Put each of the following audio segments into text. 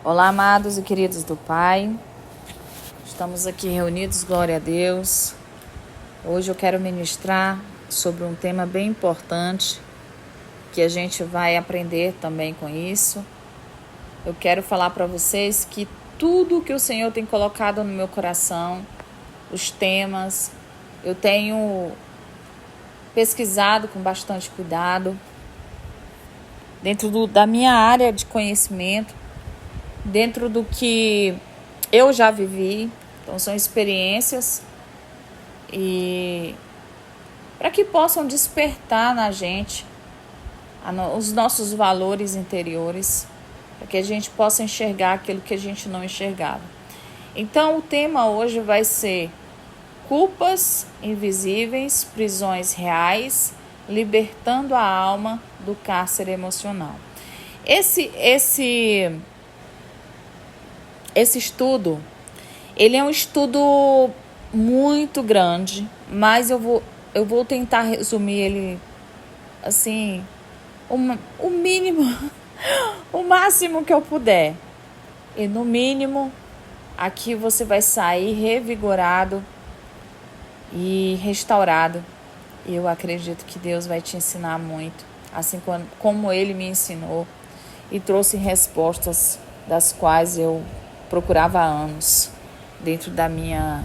Olá, amados e queridos do Pai. Estamos aqui reunidos, glória a Deus. Hoje eu quero ministrar sobre um tema bem importante, que a gente vai aprender também com isso. Eu quero falar para vocês que tudo que o Senhor tem colocado no meu coração, os temas, eu tenho pesquisado com bastante cuidado, dentro da minha área de conhecimento, dentro do que eu já vivi. Então são experiências e para que possam despertar na gente os nossos valores interiores, para que a gente possa enxergar aquilo que a gente não enxergava. Então o tema hoje vai ser culpas invisíveis, prisões reais, libertando a alma do cárcere emocional. Esse estudo, ele é um estudo muito grande, mas eu vou tentar resumir ele assim, o mínimo, o máximo que eu puder. E no mínimo, aqui você vai sair revigorado e restaurado. E eu acredito que Deus vai te ensinar muito, assim como Ele me ensinou e trouxe respostas das quais eu procurava há anos dentro da minha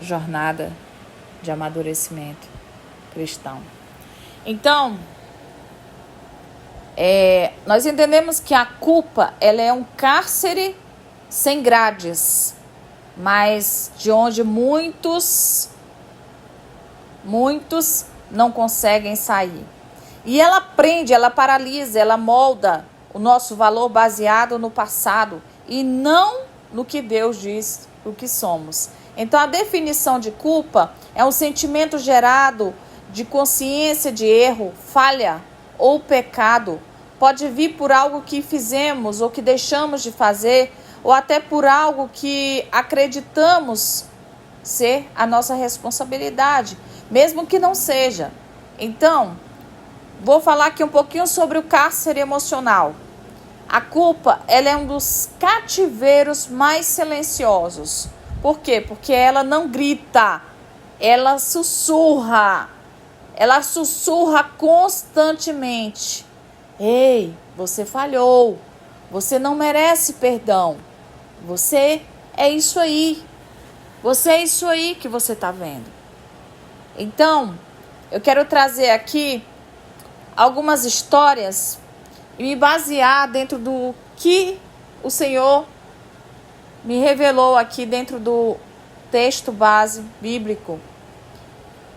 jornada de amadurecimento cristão. Então, nós entendemos que a culpa, ela é um cárcere sem grades, mas de onde muitos não conseguem sair. E ela prende, ela paralisa, ela molda o nosso valor baseado no passado e não no que Deus diz o que somos. Então a definição de culpa é um sentimento gerado de consciência de erro, falha ou pecado. Pode vir por algo que fizemos ou que deixamos de fazer, ou até por algo que acreditamos ser a nossa responsabilidade, mesmo que não seja. Então, vou falar aqui um pouquinho sobre o cárcere emocional. A culpa, ela é um dos cativeiros mais silenciosos. Por quê? Porque ela não grita, ela sussurra. Ela sussurra constantemente. Ei, você falhou. Você não merece perdão. Você é isso aí. Você é isso aí que você está vendo. Então, eu quero trazer aqui algumas histórias e me basear dentro do que o Senhor me revelou aqui dentro do texto base bíblico.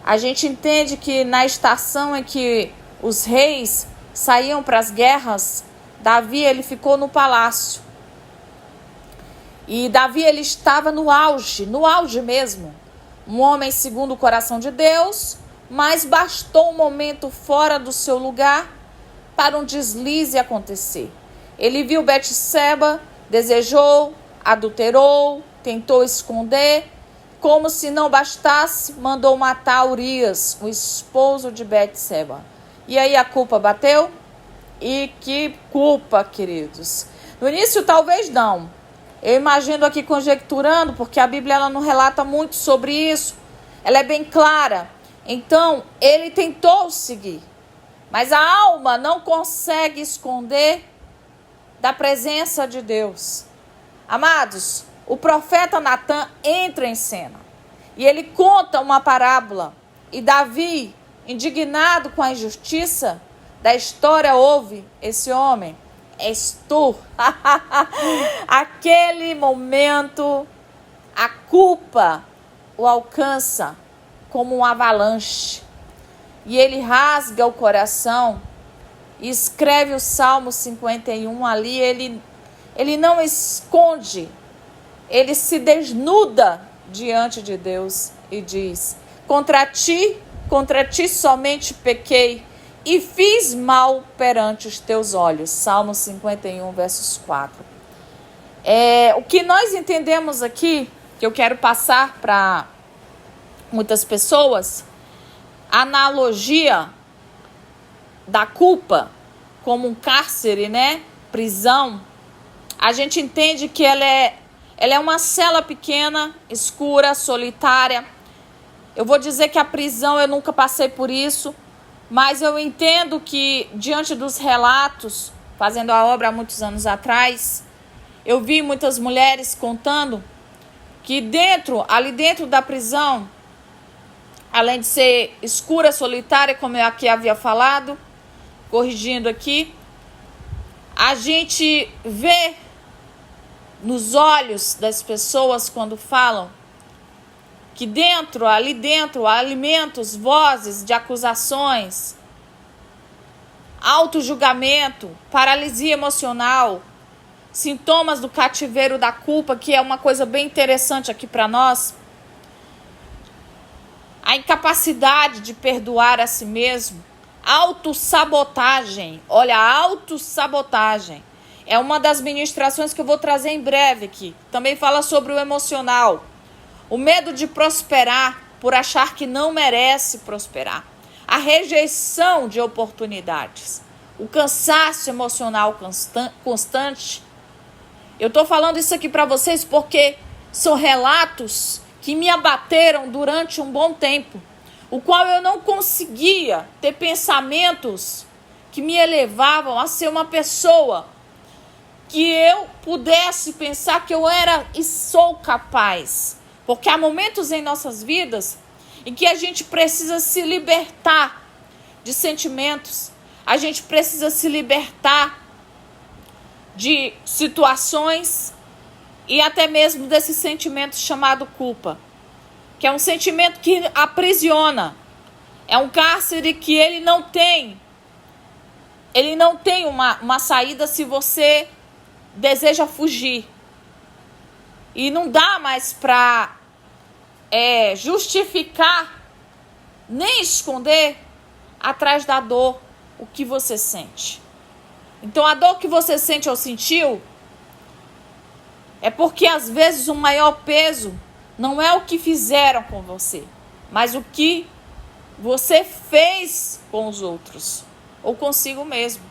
A gente entende que na estação em que os reis saíam para as guerras, Davi ele ficou no palácio. E Davi ele estava no auge mesmo. Um homem segundo o coração de Deus, mas bastou um momento fora do seu lugar para um deslize acontecer. Ele viu Betseba, desejou, adulterou, tentou esconder. Como se não bastasse, mandou matar Urias, o esposo de Betseba. E aí a culpa bateu? E que culpa, queridos. No início talvez não. Eu imagino aqui conjecturando, porque a Bíblia ela não relata muito sobre isso. Ela é bem clara. Então, ele tentou seguir. Mas a alma não consegue esconder da presença de Deus. Amados, o profeta Natan entra em cena. E ele conta uma parábola. E Davi, indignado com a injustiça da história, ouve esse homem. És tu. Aquele momento, a culpa o alcança como um avalanche. E ele rasga o coração e escreve o Salmo 51 ali. Ele não esconde, ele se desnuda diante de Deus e diz: contra ti somente pequei e fiz mal perante os teus olhos. Salmo 51, versos 4. O que nós entendemos aqui, que eu quero passar para muitas pessoas, a analogia da culpa como um cárcere, né? prisão, a gente entende que ela é uma cela pequena, escura, solitária. Eu vou dizer que a prisão, eu nunca passei por isso, mas eu entendo que, diante dos relatos, fazendo a obra há muitos anos atrás, eu vi muitas mulheres contando que ali dentro da prisão, além de ser escura, solitária, como eu aqui havia falado, corrigindo aqui, a gente vê nos olhos das pessoas quando falam que ali dentro, há alimentos, vozes de acusações, autojulgamento, paralisia emocional, sintomas do cativeiro da culpa, que é uma coisa bem interessante aqui para nós, a incapacidade de perdoar a si mesmo, autossabotagem. Olha, a autossabotagem é uma das ministrações que eu vou trazer em breve aqui. Também fala sobre o emocional. O medo de prosperar por achar que não merece prosperar. A rejeição de oportunidades. O cansaço emocional constante. Eu estou falando isso aqui para vocês porque são relatos que me abateram durante um bom tempo, o qual eu não conseguia ter pensamentos que me elevavam a ser uma pessoa que eu pudesse pensar que eu era e sou capaz. Porque há momentos em nossas vidas em que a gente precisa se libertar de sentimentos, a gente precisa se libertar de situações e até mesmo desse sentimento chamado culpa, que é um sentimento que aprisiona, é um cárcere que ele não tem uma saída se você deseja fugir. E não dá mais para justificar, nem esconder atrás da dor o que você sente. Então a dor que você sente ou sentiu é porque às vezes o maior peso não é o que fizeram com você, mas o que você fez com os outros ou consigo mesmo.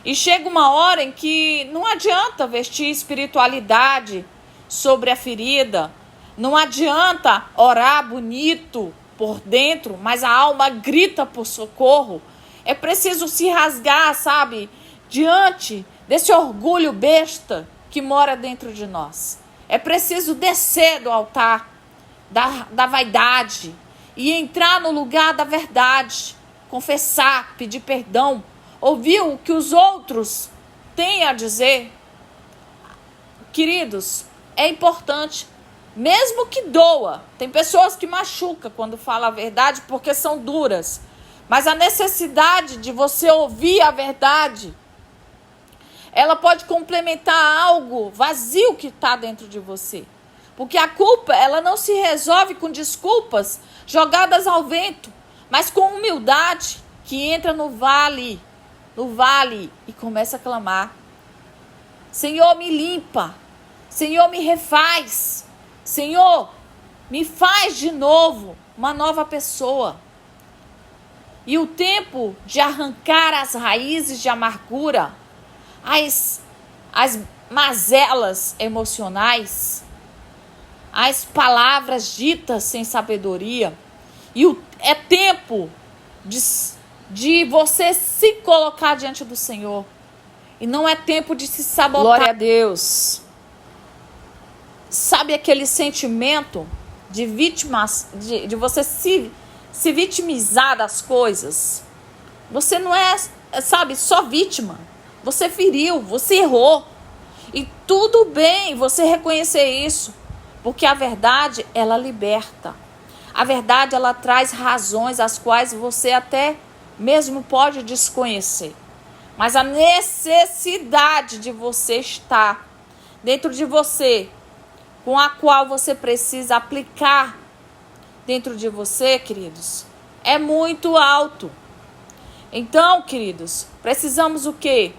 E chega uma hora em que não adianta vestir espiritualidade sobre a ferida, não adianta orar bonito por dentro, mas a alma grita por socorro. É preciso se rasgar, sabe, diante desse orgulho besta que mora dentro de nós. É preciso descer do altar da vaidade e entrar no lugar da verdade, confessar, pedir perdão, ouvir o que os outros têm a dizer. Queridos, é importante, mesmo que doa. Tem pessoas que machucam quando falam a verdade porque são duras, mas a necessidade de você ouvir a verdade, ela pode complementar algo vazio que está dentro de você. Porque a culpa, ela não se resolve com desculpas jogadas ao vento, mas com humildade, que entra no vale e começa a clamar. Senhor, me limpa. Senhor, me refaz. Senhor, me faz de novo uma nova pessoa. E o tempo de arrancar as raízes de amargura, as mazelas emocionais, as palavras ditas sem sabedoria. É tempo de você se colocar diante do Senhor. E não é tempo de se sabotar. Glória a Deus. Sabe aquele sentimento de vítimas, de você se vitimizar das coisas? Você não é, sabe, só vítima. Você feriu, você errou. E tudo bem você reconhecer isso. Porque a verdade, ela liberta. A verdade, ela traz razões as quais você até mesmo pode desconhecer. Mas a necessidade de você estar dentro de você, com a qual você precisa aplicar dentro de você, queridos, é muito alto. Então, queridos, precisamos o quê?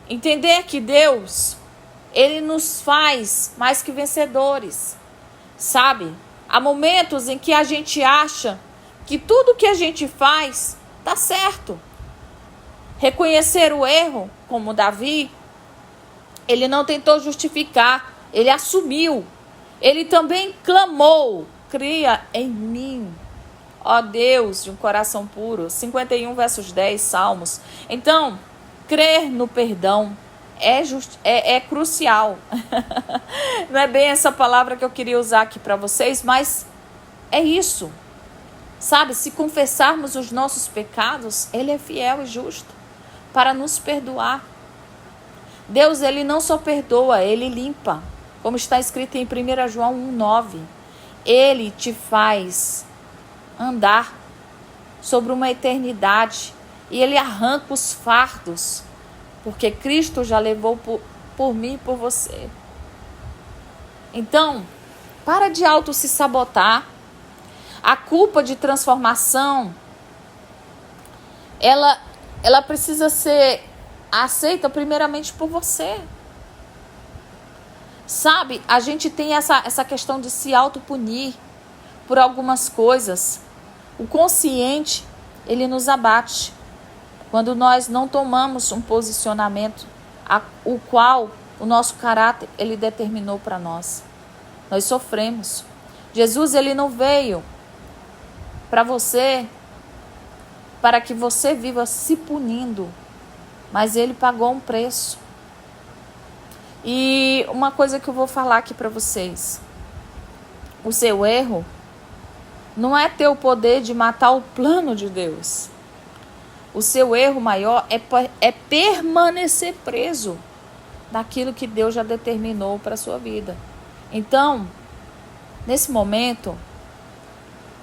Entender que Deus, Ele nos faz mais que vencedores, sabe? Há momentos em que a gente acha que tudo que a gente faz está certo. Reconhecer o erro, como Davi, Ele não tentou justificar, ele assumiu. Ele também clamou: cria em mim, ó Deus, de um coração puro. 51 versos 10, Salmos. Então, crer no perdão é crucial. Não é bem essa palavra que eu queria usar aqui para vocês, mas é isso. Sabe, se confessarmos os nossos pecados, ele é fiel e justo para nos perdoar. Deus, ele não só perdoa, ele limpa. Como está escrito em 1 João 1,9. Ele te faz andar sobre uma eternidade. E ele arranca os fardos. Porque Cristo já levou por mim e por você. Então, para de auto se sabotar. A culpa de transformação, ela precisa ser aceita primeiramente por você. Sabe, a gente tem essa questão de se autopunir por algumas coisas. O consciente, ele nos abate quando nós não tomamos um posicionamento o qual o nosso caráter, ele determinou para nós. Nós sofremos. Jesus, ele não veio para você, para que você viva se punindo, mas ele pagou um preço. E uma coisa que eu vou falar aqui para vocês: o seu erro não é ter o poder de matar o plano de Deus. O seu erro maior é permanecer preso naquilo que Deus já determinou para a sua vida. Então, nesse momento,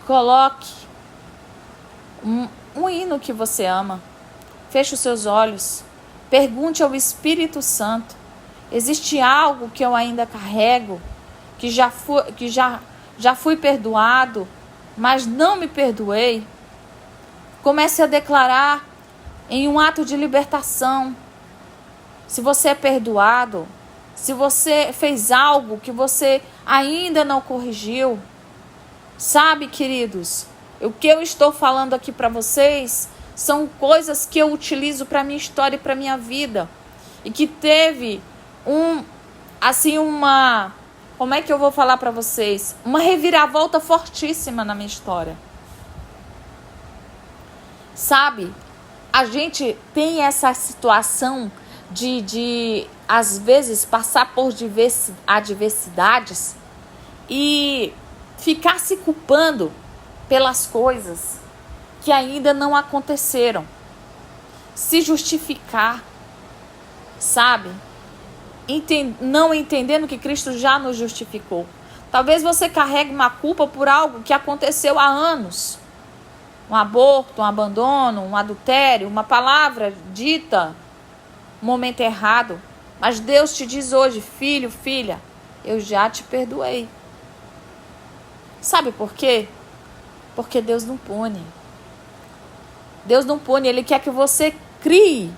coloque um hino que você ama. Feche os seus olhos. Pergunte ao Espírito Santo: existe algo que eu ainda carrego, que já fui perdoado, mas não me perdoei? Comece a declarar em um ato de libertação. Se você é perdoado, se você fez algo que você ainda não corrigiu. Sabe, queridos, o que eu estou falando aqui para vocês são coisas que eu utilizo para minha história e para minha vida. E que teve como é que eu vou falar para vocês? Uma reviravolta fortíssima na minha história. Sabe, a gente tem essa situação de às vezes, passar por adversidades e ficar se culpando pelas coisas que ainda não aconteceram. Se justificar, sabe? Não entendendo que Cristo já nos justificou. Talvez você carregue uma culpa por algo que aconteceu há anos. Um aborto, um abandono, um adultério, uma palavra dita no momento errado. Mas Deus te diz hoje: filho, filha, eu já te perdoei. Sabe por quê? Porque Deus não pune. Deus não pune, Ele quer que você crie.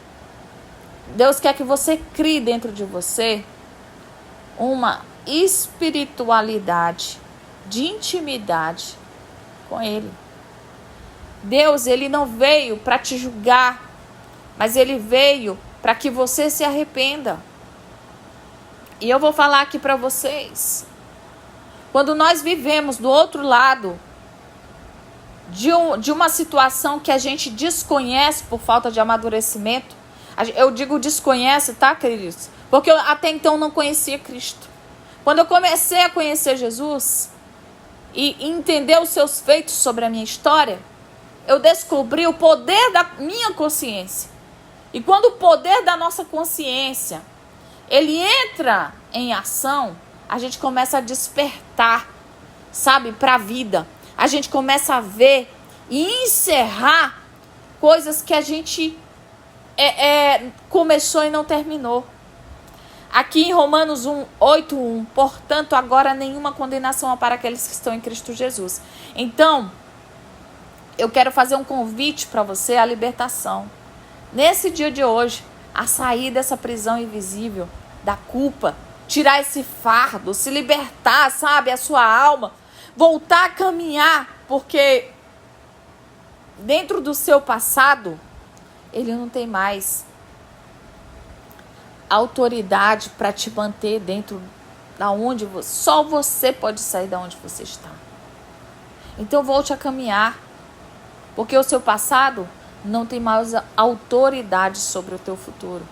Deus quer que você crie dentro de você uma espiritualidade de intimidade com Ele. Deus, Ele não veio para te julgar, mas Ele veio para que você se arrependa. E eu vou falar aqui para vocês: quando nós vivemos do outro lado de uma situação que a gente desconhece por falta de amadurecimento, eu digo desconhece, tá, queridos? Porque eu até então não conhecia Cristo. Quando eu comecei a conhecer Jesus e entender os seus feitos sobre a minha história, eu descobri o poder da minha consciência. E quando o poder da nossa consciência, ele entra em ação, a gente começa a despertar, sabe, para a vida. A gente começa a ver e encerrar coisas que a gente começou e não terminou. Aqui em Romanos 8:1, portanto, agora nenhuma condenação há para aqueles que estão em Cristo Jesus. Então, eu quero fazer um convite para você à libertação. Nesse dia de hoje, a sair dessa prisão invisível, da culpa, tirar esse fardo, se libertar, sabe, a sua alma, voltar a caminhar, porque dentro do seu passado, ele não tem mais autoridade para te manter dentro da onde você... Só você pode sair da onde você está. Então volte a caminhar. Porque o seu passado não tem mais autoridade sobre o teu futuro.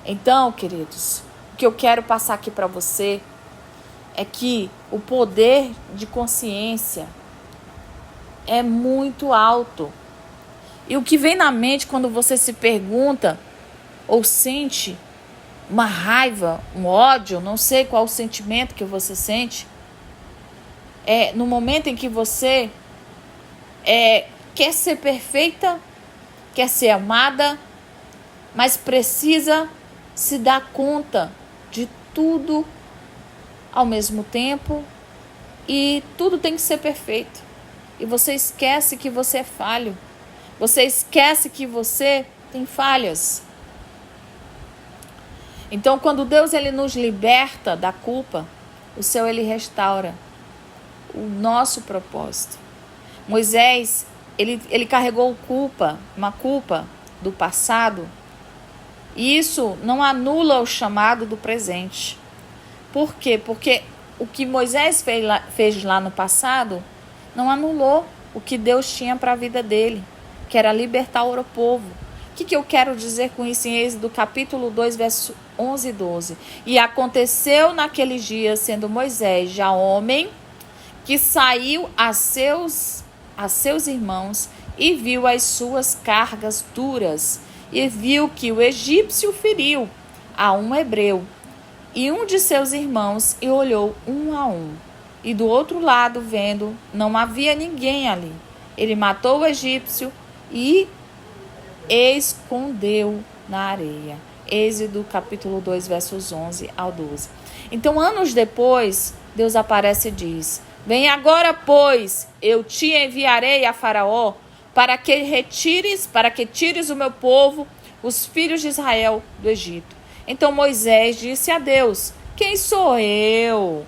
Então, queridos, o que eu quero passar aqui para você é que o poder de consciência é muito alto. E o que vem na mente quando você se pergunta ou sente uma raiva, um ódio, não sei qual o sentimento que você sente, é no momento em que você quer ser perfeita, quer ser amada, mas precisa se dar conta de tudo ao mesmo tempo e tudo tem que ser perfeito. E você esquece que você é falho. Você esquece que você tem falhas. Então, quando Deus ele nos liberta da culpa, o céu ele restaura o nosso propósito. Moisés, ele carregou uma culpa do passado, e isso não anula o chamado do presente. Por quê? Porque o que Moisés fez lá no passado não anulou o que Deus tinha para a vida dele, que era libertar o povo. O que eu quero dizer com isso em Êxodo capítulo 2, verso 11 e 12? E aconteceu naqueles dias, sendo Moisés já homem, que saiu a seus irmãos e viu as suas cargas duras, e viu que o egípcio feriu a um hebreu e um de seus irmãos, e olhou um a um. E do outro lado, vendo, não havia ninguém ali. Ele matou o egípcio e escondeu na areia. Êxodo capítulo 2, versos 11 ao 12. Então, anos depois, Deus aparece e diz: vem agora, pois, eu te enviarei a Faraó, para que tires o meu povo, os filhos de Israel, do Egito. Então Moisés disse a Deus: quem sou eu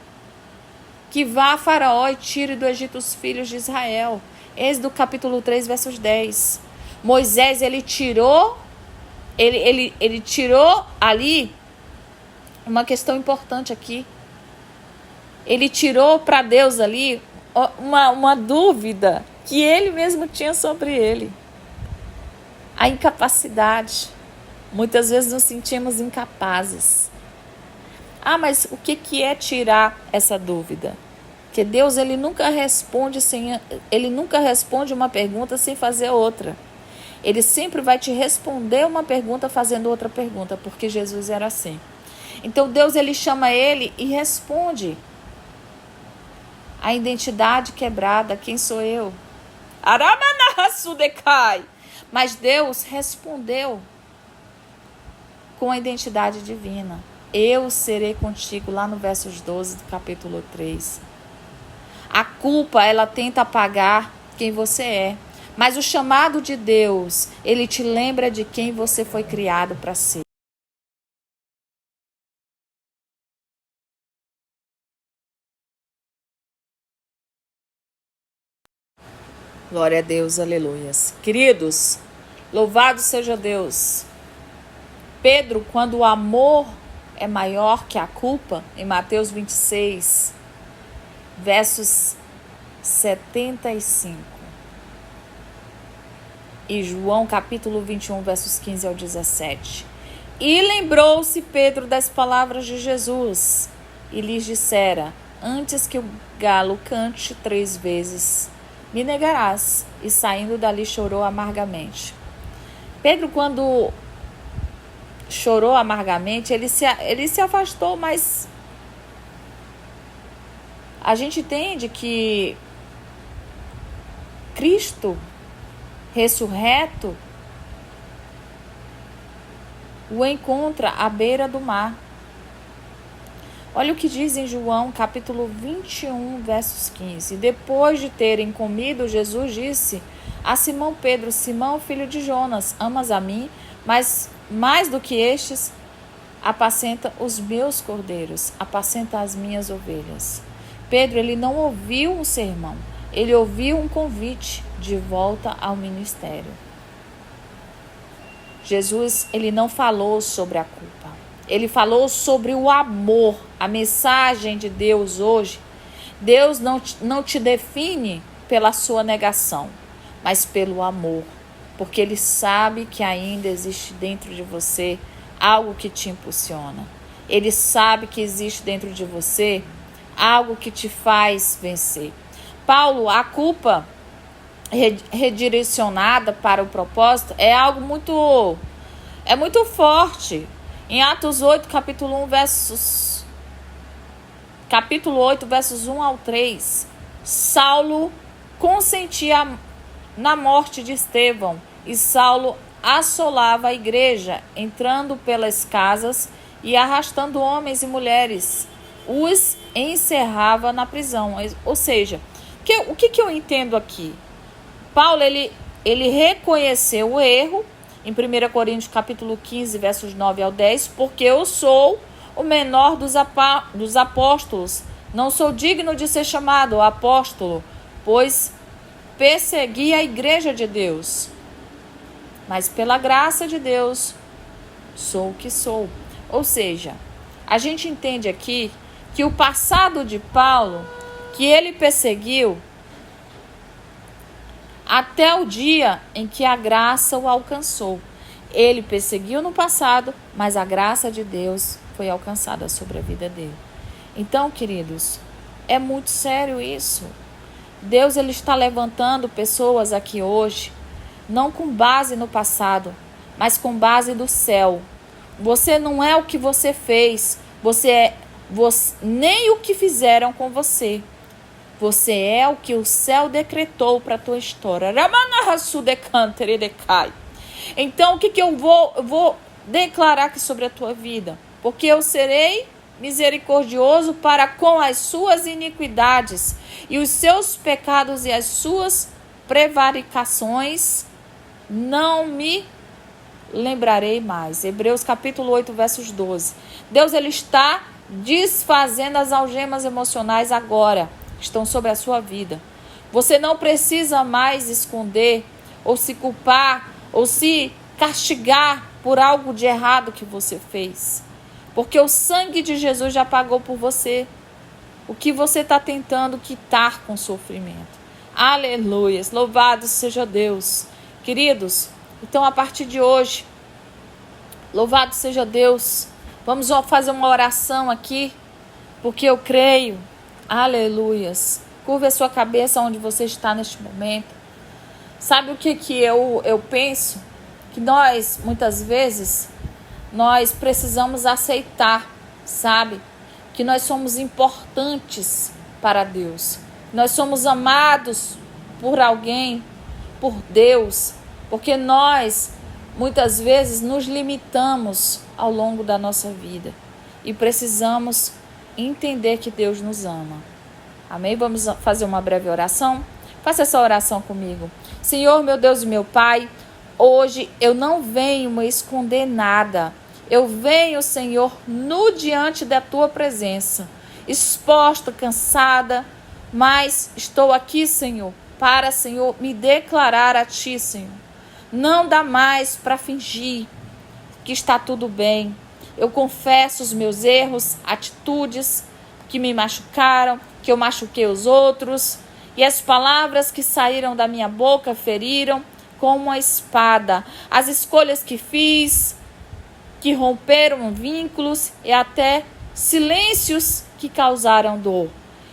que vá a Faraó e tire do Egito os filhos de Israel? Êxodo capítulo 3, versos 10. Moisés, ele tirou ali uma questão importante aqui. Ele tirou para Deus ali uma dúvida que ele mesmo tinha sobre ele. A incapacidade. Muitas vezes nos sentimos incapazes. Mas o que é tirar essa dúvida? Porque Deus ele nunca responde uma pergunta sem fazer outra. Ele sempre vai te responder uma pergunta fazendo outra pergunta, porque Jesus era assim. Então Deus ele chama ele e responde. A identidade quebrada, quem sou eu? Mas Deus respondeu com a identidade divina. Eu serei contigo, lá no versos 12 do capítulo 3. A culpa, ela tenta apagar quem você é. Mas o chamado de Deus, ele te lembra de quem você foi criado para ser. Glória a Deus, aleluias. Queridos, louvado seja Deus. Pedro, quando o amor é maior que a culpa, em Mateus 26, versos 75. E João capítulo 21, versos 15 ao 17. E lembrou-se Pedro das palavras de Jesus, e lhes dissera: antes que o galo cante 3 vezes, me negarás. E saindo dali chorou amargamente. Pedro, quando chorou amargamente, ele se afastou, mas a gente entende que Cristo ressurreto o encontra à beira do mar. Olha o que diz em João capítulo 21, versos 15. Depois de terem comido, Jesus disse a Simão Pedro: Simão, filho de Jonas, amas a mim? Mas mais do que estes, apacenta os meus cordeiros, apacenta as minhas ovelhas. Pedro, ele não ouviu um sermão, ele ouviu um convite de volta ao ministério. Jesus, ele não falou sobre a culpa. Ele falou sobre o amor. A mensagem de Deus hoje, Deus não te define pela sua negação, mas pelo amor. Porque Ele sabe que ainda existe dentro de você algo que te impulsiona. Ele sabe que existe dentro de você algo que te faz vencer. Paulo, a culpa redirecionada para o propósito é algo muito forte. Em Atos 8, capítulo 8, versos 1 ao 3, Saulo consentia na morte de Estevão e Saulo assolava a igreja, entrando pelas casas e arrastando homens e mulheres, os encerrava na prisão. Ou seja, o que eu entendo aqui? Paulo, ele reconheceu o erro em 1 Coríntios capítulo 15, versos 9 ao 10, porque eu sou o menor dos apóstolos, não sou digno de ser chamado apóstolo, pois persegui a igreja de Deus, mas pela graça de Deus sou o que sou. Ou seja, a gente entende aqui que o passado de Paulo, que ele perseguiu até o dia em que a graça o alcançou. Ele perseguiu no passado, mas a graça de Deus foi alcançada sobre a vida dele. Então, queridos, é muito sério isso. Deus, ele está levantando pessoas aqui hoje, não com base no passado, mas com base do céu. Você não é o que você fez, nem o que fizeram com você. Você é o que o céu decretou para a tua história. Então, o que eu vou declarar aqui sobre a tua vida? Porque eu serei misericordioso para com as suas iniquidades e os seus pecados e as suas prevaricações não me lembrarei mais. Hebreus capítulo 8, versos 12. Deus, ele está desfazendo as algemas emocionais agora. Estão sobre a sua vida. Você não precisa mais esconder ou se culpar ou se castigar por algo de errado que você fez. Porque o sangue de Jesus já pagou por você. O que você está tentando quitar com sofrimento. Aleluia. Louvado seja Deus. Queridos, então a partir de hoje, louvado seja Deus. Vamos fazer uma oração aqui, porque eu creio. Aleluias. Curva a sua cabeça onde você está neste momento. Sabe o que eu penso? Que nós, muitas vezes, nós precisamos aceitar, sabe? Que nós somos importantes para Deus. Nós somos amados por alguém, por Deus. Porque nós, muitas vezes, nos limitamos ao longo da nossa vida. E precisamos entender que Deus nos ama. Amém? Vamos fazer uma breve oração? Faça essa oração comigo. Senhor, meu Deus e meu Pai, hoje eu não venho me esconder nada. Eu venho, Senhor, nu diante da Tua presença, exposta, cansada, mas estou aqui, Senhor, para, Senhor, me declarar a Ti, Senhor. Não dá mais para fingir que está tudo bem. Eu confesso os meus erros, atitudes que me machucaram, que eu machuquei os outros. E as palavras que saíram da minha boca feriram como uma espada. As escolhas que fiz, que romperam vínculos e até silêncios que causaram dor.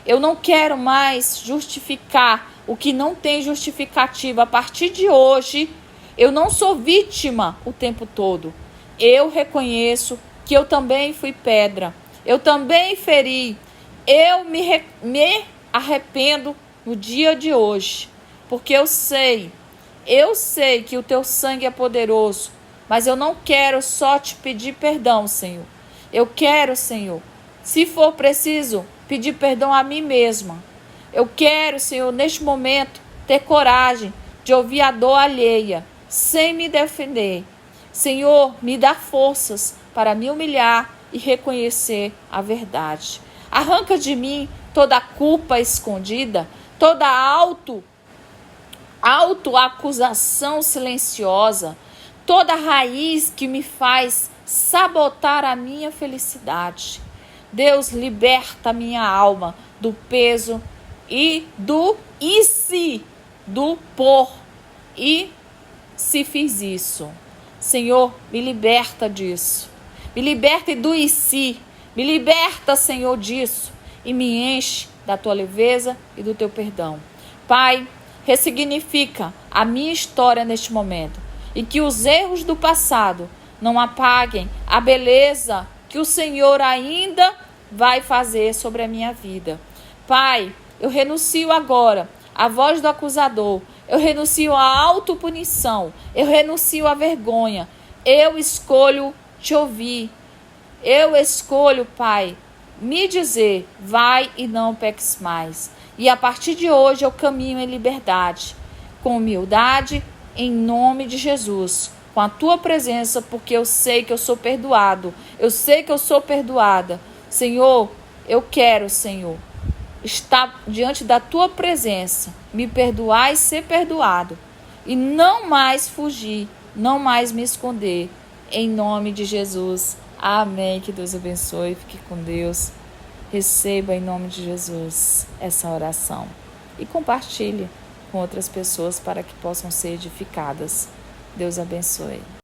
Eu não quero mais justificar o que não tem justificativa. A partir de hoje, eu não sou vítima o tempo todo. Eu reconheço que eu também fui pedra, eu também feri, eu me arrependo no dia de hoje, porque eu sei que o Teu sangue é poderoso, mas eu não quero só Te pedir perdão, Senhor. Eu quero, Senhor, se for preciso, pedir perdão a mim mesma. Eu quero, Senhor, neste momento, ter coragem de ouvir a dor alheia, sem me defender. Senhor, me dá forças para me humilhar e reconhecer a verdade. Arranca de mim toda a culpa escondida, toda a autoacusação silenciosa, toda a raiz que me faz sabotar a minha felicidade. Deus, liberta a minha alma do peso e do e se, do por e se fiz isso. Senhor, me liberta disso. Me liberta do e se. Me liberta, Senhor, disso. E me enche da tua leveza e do teu perdão. Pai, ressignifica a minha história neste momento. E que os erros do passado não apaguem a beleza que o Senhor ainda vai fazer sobre a minha vida. Pai, eu renuncio agora à voz do acusador. Eu renuncio à autopunição. Eu renuncio à vergonha. Eu escolho te ouvir. Eu escolho, Pai, me dizer, vai e não peques mais. E a partir de hoje eu caminho em liberdade, com humildade, em nome de Jesus, com a tua presença, porque eu sei que eu sou perdoado. Eu sei que eu sou perdoada. Senhor, eu quero, Senhor, estar diante da tua presença, me perdoar e ser perdoado. E não mais fugir, não mais me esconder. Em nome de Jesus. Amém. Que Deus abençoe. Fique com Deus. Receba em nome de Jesus essa oração. E compartilhe com outras pessoas para que possam ser edificadas. Deus abençoe.